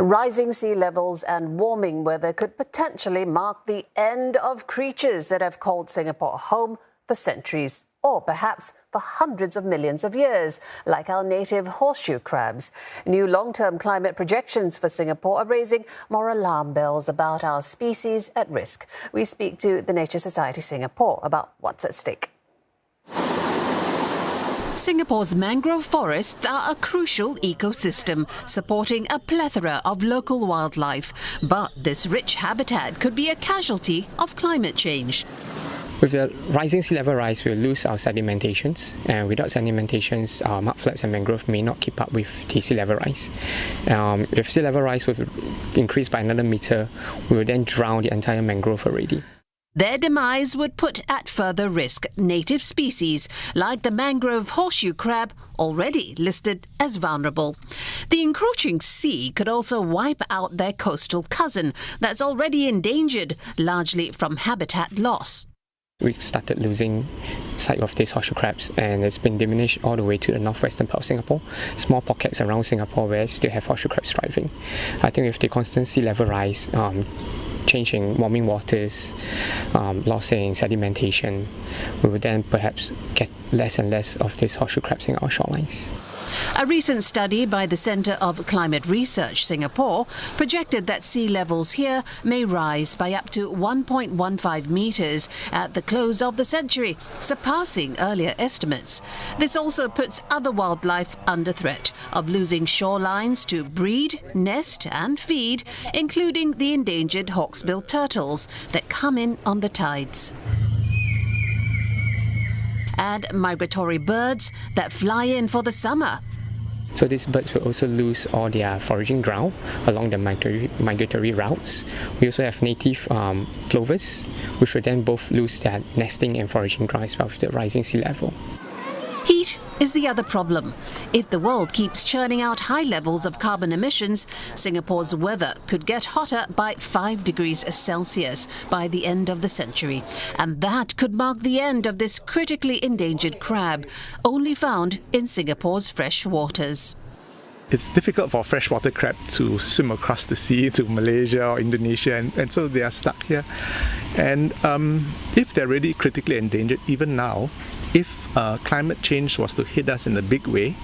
Rising sea levels and warming weather could potentially mark the end of creatures that have called Singapore home for centuries, or perhaps for hundreds of millions of years, like our native horseshoe crabs. New long-term climate projections for Singapore are raising more alarm bells about our species at risk. We speak to the Nature Society Singapore about what's at stake. Singapore's mangrove forests are a crucial ecosystem, supporting a plethora of local wildlife. But this rich habitat could be a casualty of climate change. With the rising sea level rise, we'll lose our sedimentations, and without sedimentations, our mudflats and mangrove may not keep up with the sea level rise. If sea level rise will increase by another meter, we will then drown the entire mangrove already. Their demise would put at further risk native species like the mangrove horseshoe crab, already listed as vulnerable. The encroaching sea could also wipe out their coastal cousin that's already endangered, largely from habitat loss. We started losing sight of these horseshoe crabs, and it's been diminished all the way to the northwestern part of Singapore. Small pockets around Singapore where still have horseshoe crabs thriving. I think with the constant sea level rise, changing warming waters, loss in sedimentation, we will then perhaps get less and less of these horseshoe crabs in our shorelines. A recent study by the Centre of Climate Research Singapore projected that sea levels here may rise by up to 1.15 metres at the close of the century, surpassing earlier estimates. This also puts other wildlife under threat of losing shorelines to breed, nest and feed, including the endangered hawksbill turtles that come in on the tides. And migratory birds that fly in for the summer. So these birds will also lose all their foraging ground along the migratory routes. We also have native plovers, which will then both lose their nesting and foraging ground as well with the rising sea level. Heat is the other problem. If the world keeps churning out high levels of carbon emissions, Singapore's weather could get hotter by 5 degrees Celsius by the end of the century. And that could mark the end of this critically endangered crab, only found in Singapore's fresh waters. It's difficult for freshwater crab to swim across the sea to Malaysia or Indonesia, and so they are stuck here. And if they're really critically endangered, even now, if climate change was to hit us in a big way,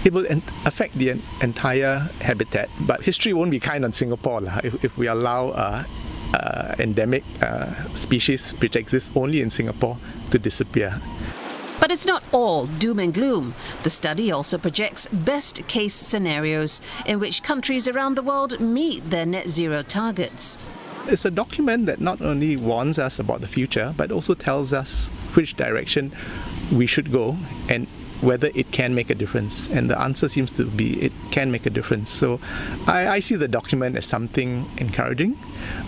it will affect the entire habitat. But history won't be kind on Singapore if we allow endemic species which exist only in Singapore to disappear. But it's not all doom and gloom. The study also projects best-case scenarios in which countries around the world meet their net zero targets. It's a document that not only warns us about the future, but also tells us which direction we should go and whether it can make a difference. And the answer seems to be it can make a difference. So I see the document as something encouraging,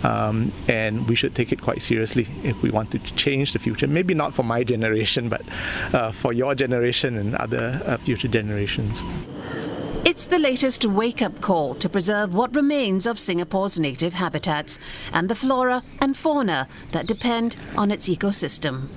and we should take it quite seriously if we want to change the future. Maybe not for my generation, but for your generation and other future generations. It's the latest wake-up call to preserve what remains of Singapore's native habitats and the flora and fauna that depend on its ecosystem.